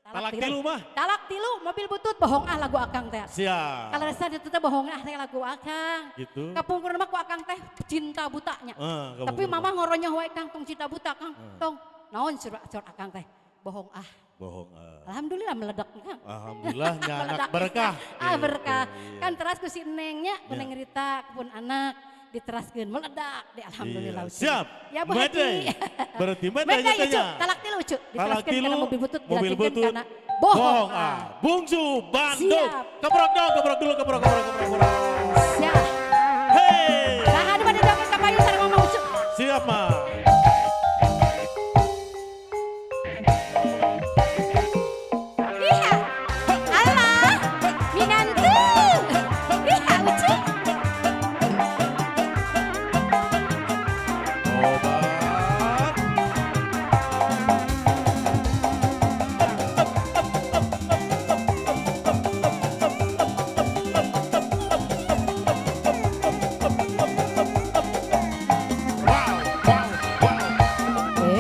Talak tilu mah. Talak tilu mobil butut bohong ah lagu akang teh. Siap. Kalau rasa itu teh bohong ah teh lagu akang. Gitu. Kapungkur mah ku akang teh cinta butanya. Tapi Kapungkur mama ngoronya wae kang tong cinta buta kang. Tong naon sur akang teh. Bohong ah. Bohong. Alhamdulillah meledak kang. Alhamdulillah anak berkah. Berkah. Kan teras ku si Nengnya, ku Neng Rita, pun anak diteraskeun meledak di alhamdulillah. Iya. Siap. Ya Bu Hati. Berarti Medai tanya. Ucu, talak tilu Ucu. Diteraskeun kana mobil butut, mobil dilanjutkeun butut. kana bohong. Bungsu Bandung. Siap. Keprok dong, keprok dulu, keprok. Siap. Hei. Nah, di mana dapat kapayu sareng Mama Ucu. Siap, Ma. Iya. Allah, minantu. Iya Ucu. Obat.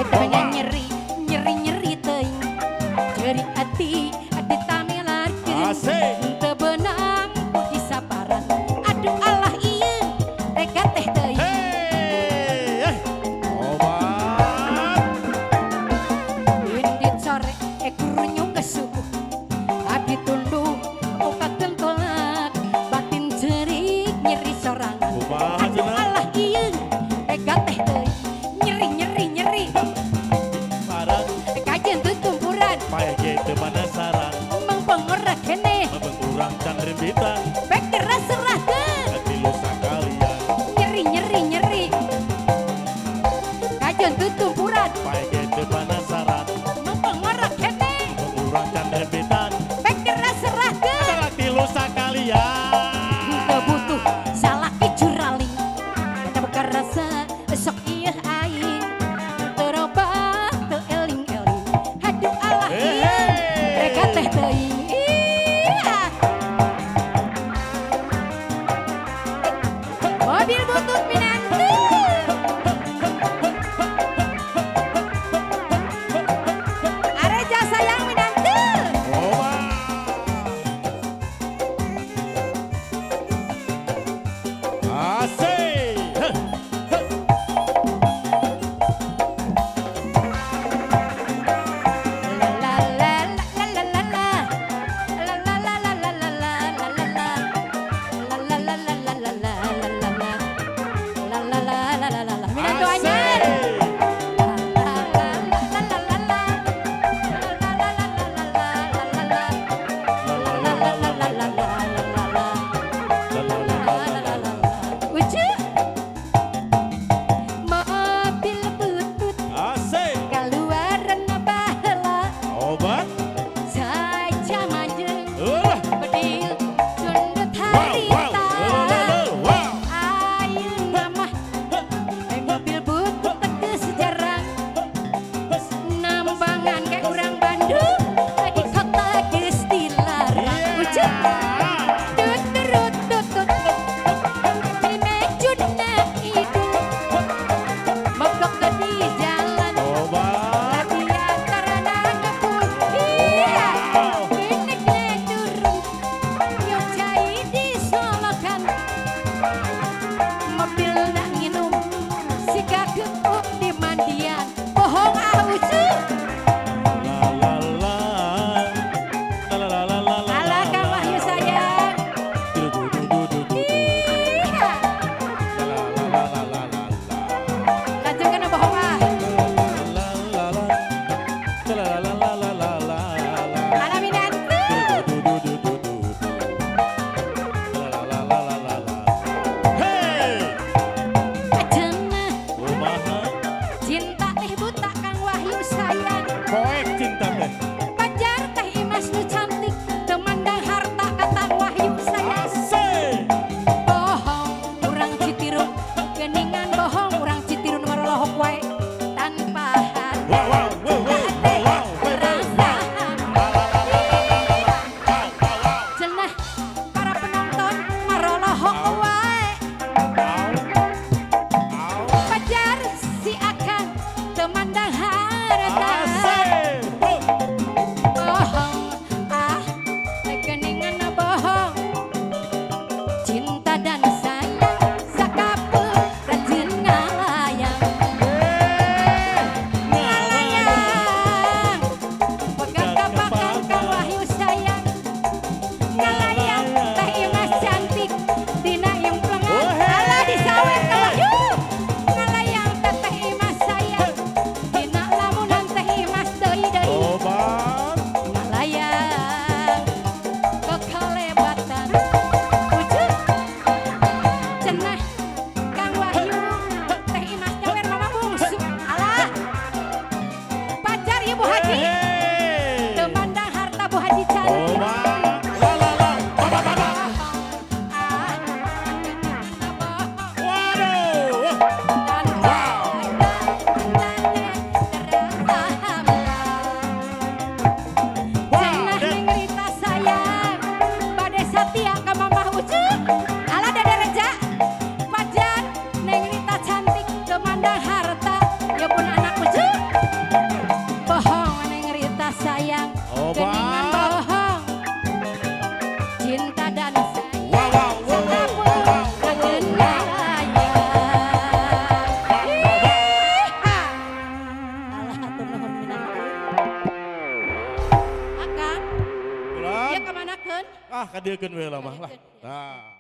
Tanya nyeri teuing. Nyeri hati adi tamelarkeun. Asik. Teu beunang di sabaran. Aduh Allah ieu tega teh teuing. Hei. Obat. Indit sore gurunya kesubuh. Abi tunduh obat tolak. Batin jerik nyeri sorangan. Kumaha Aduh cenah? Allah ieu tega teh teuing. Nyeri. Parang Kajen tuh tumpuran. paya gitu penasaran. Emang pengorak kene. Abang kurang can rembitan. Bek keras serahkeun. Hati lu sakalian. Nyeri. Kajen tuh tumpuran. Paya gitu penasaran. Emang pengorak kene. Abang kurang can rembitan. Bek keras serahkeun. Hati lu sakalian. Teu butuh salaki juraling. Kita bakar rasa sok ieu aing. Terobah teu eling-eling. Haduh Allah ieu Ah, kadieukeun we lah mah lah. Kadieukeun, ya. Nah.